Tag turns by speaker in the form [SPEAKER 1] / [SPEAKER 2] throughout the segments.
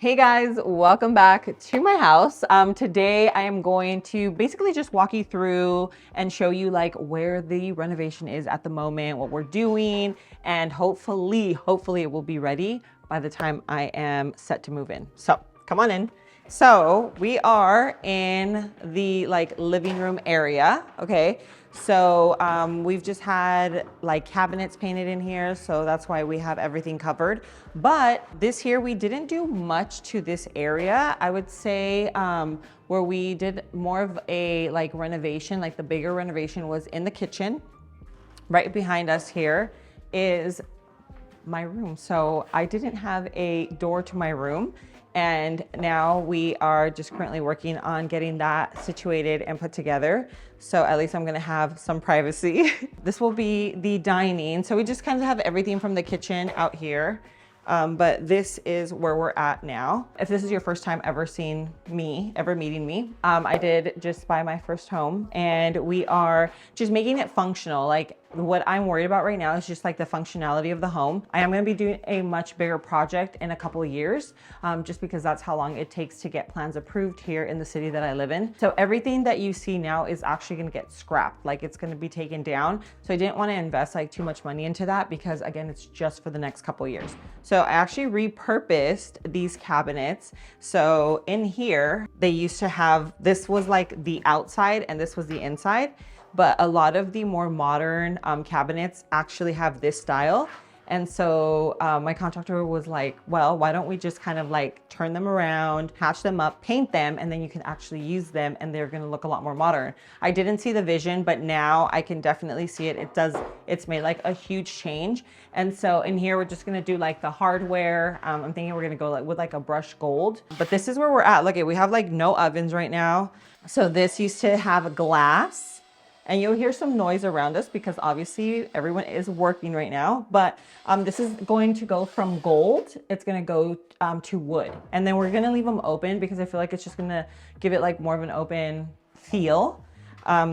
[SPEAKER 1] Hey guys, welcome back to my house. Today I am going to basically just walk you through and show you like where the renovation is at the moment, what we're doing, and hopefully it will be ready by the time I am set to move in. So come on in. So we are in the like living room area, okay? So we've just had like cabinets painted in here, so that's why we have everything covered. But this year we didn't do much to this area. I would say where we did more of a like renovation, like the bigger renovation was in the kitchen. Right behind us here is my room. So I didn't have a door to my room. And now we are just currently working on getting that situated and put together. So at least I'm gonna have some privacy. This will be the dining. So we just kind of have everything from the kitchen out here. But this is where we're at now. If this is your first time ever meeting me, I did just buy my first home and we are just making it functional. Like what I'm worried about right now is just like the functionality of the home. I am going to be doing a much bigger project in a couple of years, just because that's how long it takes to get plans approved here in the city that I live in. So everything that you see now is actually going to get scrapped. Like it's going to be taken down. So I didn't want to invest like too much money into that because again, it's just for the next couple of years. So I actually repurposed these cabinets. So in here, they used to have, this was like the outside and this was the inside. But a lot of the more modern cabinets actually have this style. And so my contractor was like, well, why don't we just kind of like turn them around, patch them up, paint them, and then you can actually use them and they're gonna look a lot more modern. I didn't see the vision, but now I can definitely see it. It's made like a huge change. And so in here, we're just gonna do like the hardware. I'm thinking we're gonna go like with like a brushed gold, but this is where we're at. Look, we have like no ovens right now. So this used to have a glass. And you'll hear some noise around us because obviously everyone is working right now, but this is going to go from gold. It's gonna go to wood. And then we're gonna leave them open because I feel like it's just gonna give it like more of an open feel.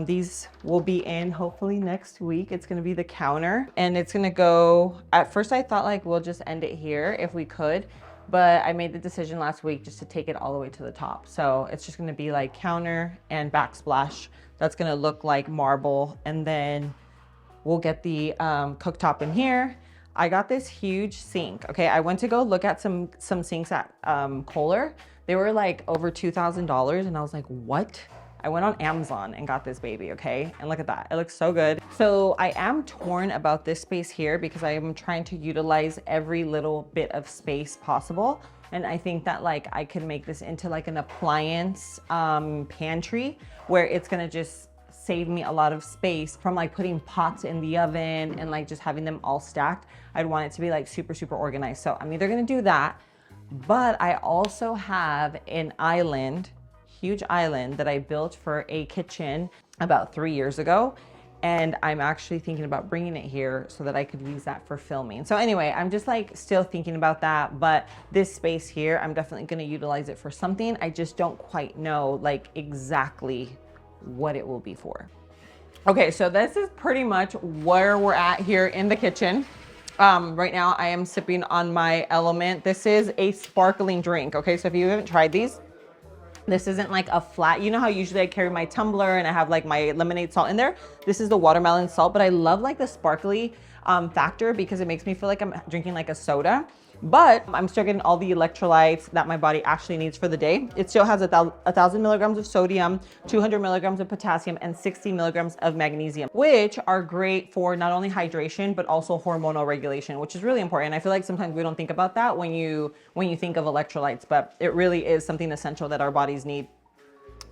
[SPEAKER 1] These will be in hopefully next week. It's gonna be the counter and it's gonna go, at first I thought like we'll just end it here if we could, but I made the decision last week just to take it all the way to the top. So it's just gonna be like counter and backsplash. That's gonna look like marble. And then we'll get the cooktop in here. I got this huge sink. Okay, I went to go look at some sinks at Kohler. They were like over $2,000 and I was like, what? I went on Amazon and got this baby, okay? And look at that, it looks so good. So I am torn about this space here because I am trying to utilize every little bit of space possible. And I think that like I could make this into like an appliance pantry where it's gonna just save me a lot of space from like putting pots in the oven and like just having them all stacked. I'd want it to be like super, super organized. So I'm either gonna do that, but I also have an island, huge island that I built for a kitchen about 3 years ago. And I'm actually thinking about bringing it here so that I could use that for filming. So anyway, I'm just like still thinking about that, but this space here, I'm definitely gonna utilize it for something. I just don't quite know like exactly what it will be for. Okay, so this is pretty much where we're at here in the kitchen. Right now I am sipping on my Element. This is a sparkling drink, okay? So if you haven't tried these, this isn't like a flat, you know how usually I carry my tumbler and I have like my lemonade salt in there? This is the watermelon salt, but I love like the sparkly factor because it makes me feel like I'm drinking like a soda. But I'm still getting all the electrolytes that my body actually needs for the day. It still has 1,000 milligrams of sodium, 200 milligrams of potassium, and 60 milligrams of magnesium, which are great for not only hydration, but also hormonal regulation, which is really important. I feel like sometimes we don't think about that when you think of electrolytes, but it really is something essential that our bodies need.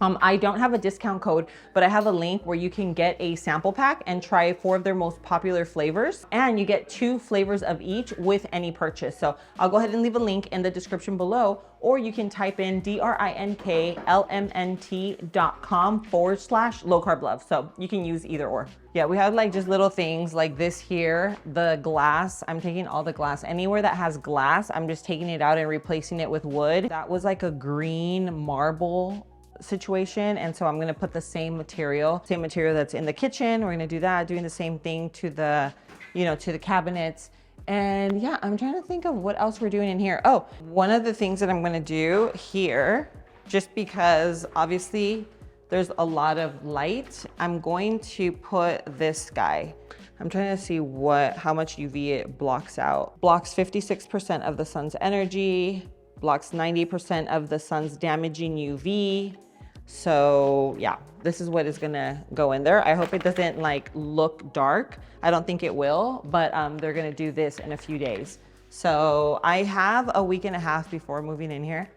[SPEAKER 1] I don't have a discount code, but I have a link where you can get a sample pack and try 4 of their most popular flavors. And you get 2 flavors of each with any purchase. So I'll go ahead and leave a link in the description below, or you can type in drinklmnt.com/low carb love. So you can use either or. Yeah, we have like just little things like this here, the glass. I'm taking all the glass. Anywhere that has glass, I'm just taking it out and replacing it with wood. That was like a green marble situation, and so I'm gonna put the same material that's in the kitchen. We're gonna do that, doing the same thing to the, to the cabinets. And yeah, I'm trying to think of what else we're doing in here. Oh, one of the things that I'm gonna do here, just because obviously there's a lot of light, I'm going to put this guy. I'm trying to see how much UV it blocks out. Blocks 56% of the sun's energy, blocks 90% of the sun's damaging UV. So yeah, this is what is gonna go in there. I hope it doesn't like look dark. I don't think it will, but they're gonna do this in a few days. So I have a week and a half before moving in here.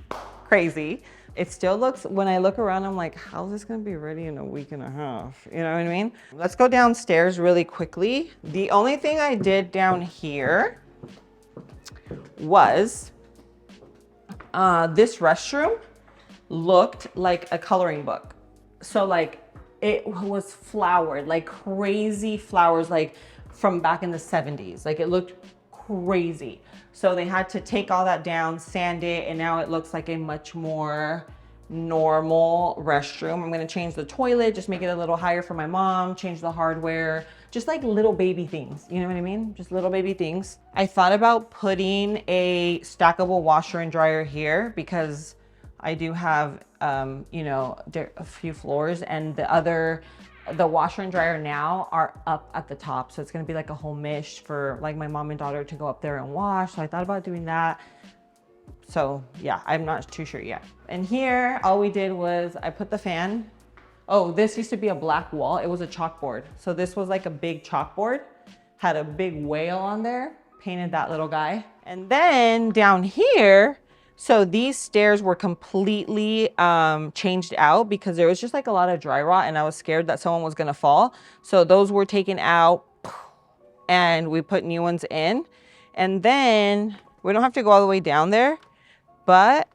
[SPEAKER 1] Crazy. It still looks, when I look around, I'm like, how's this gonna be ready in a week and a half? You know what I mean? Let's go downstairs really quickly. The only thing I did down here was this restroom looked like a coloring book. So like it was flowered, like crazy flowers, like from back in the 70s. Like it looked crazy. So they had to take all that down, sand it, and now it looks like a much more normal restroom. I'm gonna change the toilet, just make it a little higher for my mom, change the hardware, just like little baby things, you know what I mean? Just little baby things. I thought about putting a stackable washer and dryer here because I do have, you know, a few floors, and the washer and dryer now are up at the top. So it's gonna be like a whole mish for like my mom and daughter to go up there and wash. So I thought about doing that. So yeah, I'm not too sure yet. And here, all we did was I put the fan. Oh, this used to be a black wall. It was a chalkboard. So this was like a big chalkboard, had a big whale on there, painted that little guy. And then down here, so these stairs were completely changed out because there was just like a lot of dry rot and I was scared that someone was gonna fall. So those were taken out and we put new ones in. And then we don't have to go all the way down there, but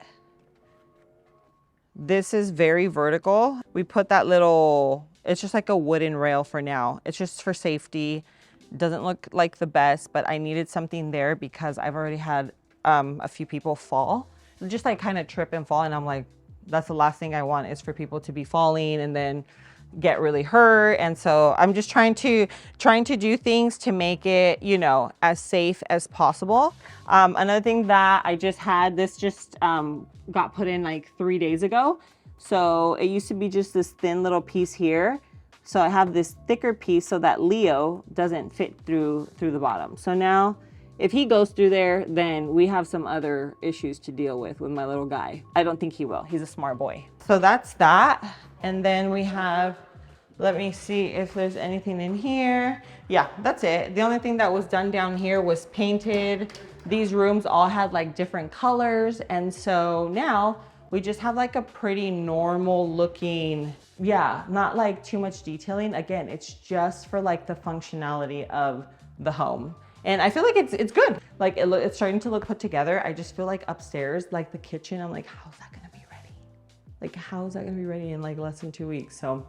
[SPEAKER 1] this is very vertical. We put that little, it's just like a wooden rail for now. It's just for safety. It doesn't look like the best, but I needed something there because I've already had a few people fall, just like kind of trip and fall. And I'm like, that's the last thing I want is for people to be falling and then get really hurt. And so I'm just trying to do things to make it, you know, as safe as possible. Another thing that I just had, this just got put in like 3 days ago. So it used to be just this thin little piece here. So I have this thicker piece so that Leo doesn't fit through the bottom. So now if he goes through there, then we have some other issues to deal with my little guy. I don't think he will. He's a smart boy. So that's that. And then we have, let me see if there's anything in here. Yeah, that's it. The only thing that was done down here was painted. These rooms all had like different colors. And so now we just have like a pretty normal looking, yeah, not like too much detailing. Again, it's just for like the functionality of the home. And I feel like it's good. Like it's starting to look put together. I just feel like upstairs, like the kitchen, I'm like, how's that gonna be ready? Like, how is that gonna be ready in like less than 2 weeks? So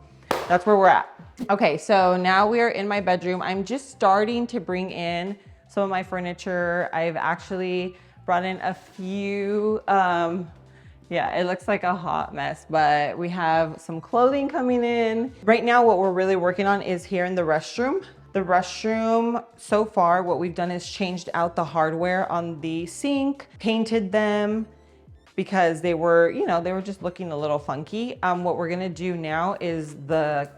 [SPEAKER 1] that's where we're at. Okay, so now we are in my bedroom. I'm just starting to bring in some of my furniture. I've actually brought in a few, yeah, it looks like a hot mess, but we have some clothing coming in. Right now, what we're really working on is here in the restroom. The restroom, so far, what we've done is changed out the hardware on the sink, painted them because they were, you know, they were just looking a little funky. What we're gonna do now is the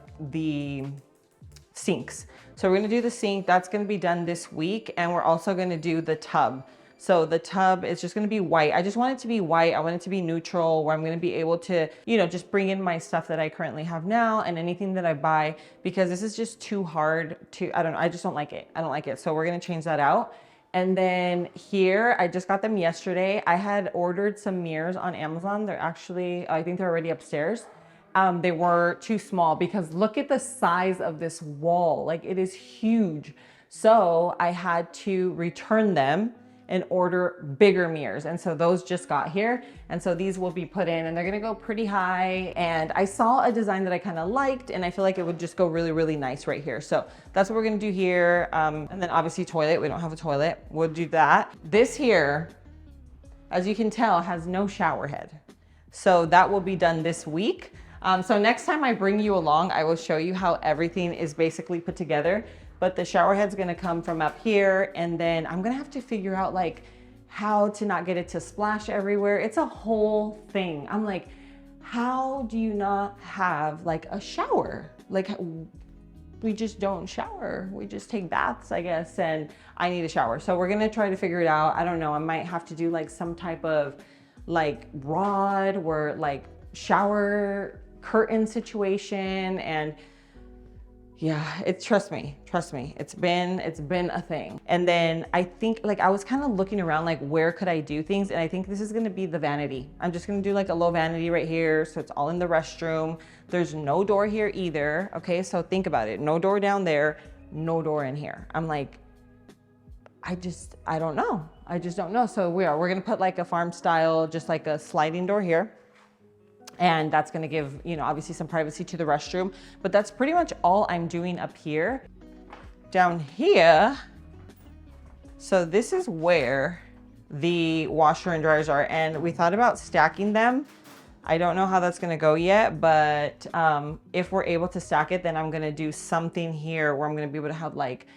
[SPEAKER 1] sinks. So we're gonna do the sink, that's gonna be done this week, and we're also gonna do the tub. So the tub is just gonna be white. I just want it to be white. I want it to be neutral where I'm gonna be able to, you know, just bring in my stuff that I currently have now and anything that I buy, because this is just too hard to, I don't know, I just don't like it. I don't like it. So we're gonna change that out. And then here, I just got them yesterday. I had ordered some mirrors on Amazon. They're actually, I think they're already upstairs. They were too small because look at the size of this wall. Like it is huge. So I had to return them and order bigger mirrors. And so those just got here. And so these will be put in and they're gonna go pretty high. And I saw a design that I kind of liked and I feel like it would just go really, really nice right here. So that's what we're gonna do here. And then obviously toilet, we don't have a toilet. We'll do that. This here, as you can tell, has no shower head. So that will be done this week. So next time I bring you along, I will show you how everything is basically put together. but the shower head's gonna come from up here, and then I'm gonna have to figure out like how to not get it to splash everywhere. It's a whole thing. I'm like, how do you not have like a shower? Like, we just don't shower. We just take baths, I guess, and I need a shower. So we're gonna try to figure it out. I don't know, I might have to do like some type of like rod or like shower curtain situation. And yeah, trust me, it's been a thing. And then I think like I was kind of looking around like where could I do things, and I think this is gonna be the vanity. I'm just gonna do like a low vanity right here, so it's all in the restroom. There's no door here either. Okay, so think about it, no door down there, no door in here. I'm like, I don't know. I just don't know. So we're gonna put like a farm style, just like a sliding door here. And that's gonna give, you know, obviously some privacy to the restroom, but that's pretty much all I'm doing up here. Down here, so this is where the washer and dryers are, and we thought about stacking them. I don't know how that's gonna go yet, but if we're able to stack it, then I'm gonna do something here where I'm gonna be able to have like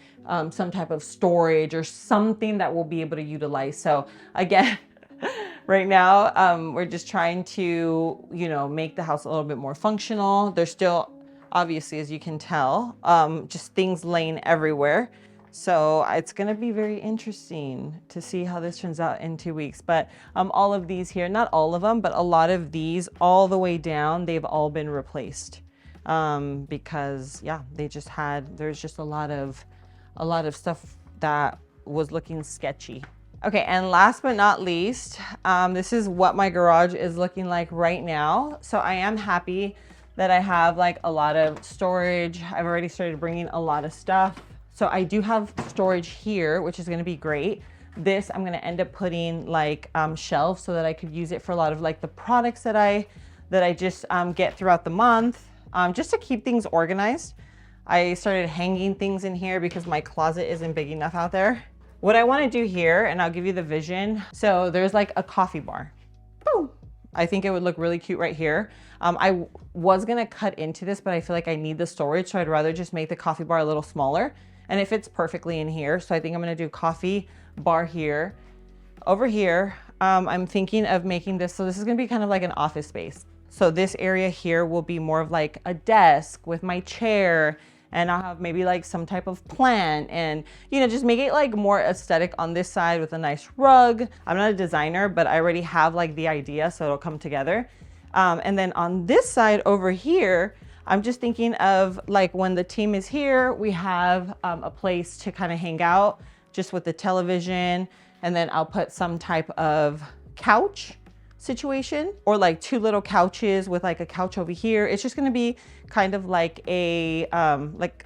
[SPEAKER 1] some type of storage or something that we'll be able to utilize. So again, right now, we're just trying to, you know, make the house a little bit more functional. There's still, obviously, as you can tell, just things laying everywhere. So it's gonna be very interesting to see how this turns out in 2 weeks. But all of these here, not all of them, but a lot of these all the way down, they've all been replaced. Because yeah, there's just a lot of stuff that was looking sketchy. Okay, and last but not least, this is what my garage is looking like right now. So I am happy that I have like a lot of storage. I've already started bringing a lot of stuff. So I do have storage here, which is gonna be great. This, I'm gonna end up putting like shelves so that I could use it for a lot of like the products that I just get throughout the month, just to keep things organized. I started hanging things in here because my closet isn't big enough out there. What I want to do here, and I'll give you the vision. So there's like a coffee bar. Boom. I think it would look really cute right here. I was going to cut into this, but I feel like I need the storage. So I'd rather just make the coffee bar a little smaller, and it fits perfectly in here. So I think I'm going to do coffee bar here. Over here, I'm thinking of making this. So this is going to be kind of like an office space. So this area here will be more of like a desk with my chair, and I'll have maybe like some type of plant, and you know, just make it like more aesthetic on this side with a nice rug. I'm not a designer, but I already have like the idea, so it'll come together. And then on this side over here, I'm just thinking of like when the team is here, we have a place to kind of hang out just with the television, and then I'll put some type of couch situation, or like 2 little couches with like a couch over here. It's just going to be kind of like a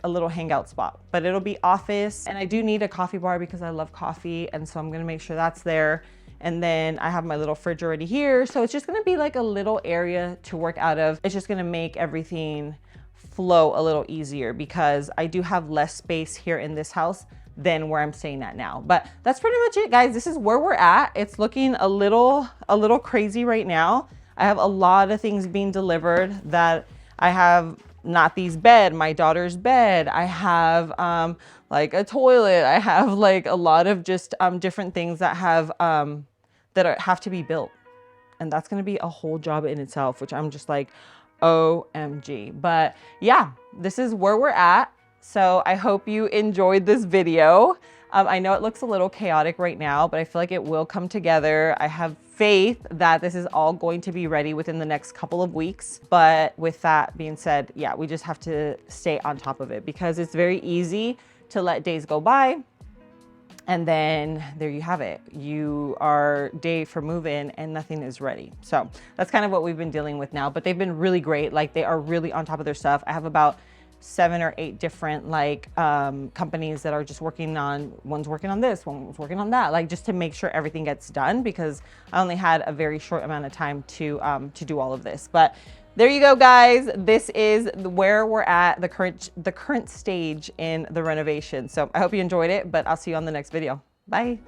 [SPEAKER 1] little hangout spot, but it'll be office. And I do need a coffee bar because I love coffee, and so I'm going to make sure that's there. And then I have my little fridge already here, so it's just going to be like a little area to work out of. It's just going to make everything flow a little easier because I do have less space here in this house than where I'm staying at now. But that's pretty much it, guys. This is where we're at. It's looking a little crazy right now. I have a lot of things being delivered that I have. Not bed, my daughter's bed. I have like a toilet. I have like a lot of just different things that have to be built, and that's gonna be a whole job in itself, which I'm just like, OMG. But yeah, this is where we're at. So I hope you enjoyed this video. I know it looks a little chaotic right now, but I feel like it will come together. I have faith that this is all going to be ready within the next couple of weeks. But with that being said, yeah, we just have to stay on top of it because it's very easy to let days go by. And then there you have it. You are day for move-in and nothing is ready. So that's kind of what we've been dealing with now, but they've been really great. Like, they are really on top of their stuff. I have about 7 or 8 different companies that are just working on, one's working on this, one's working on that, like just to make sure everything gets done, because I only had a very short amount of time to do all of this. But there you go, guys. This is where we're at, the current stage in the renovation. So I hope you enjoyed it, but I'll see you on the next video. Bye.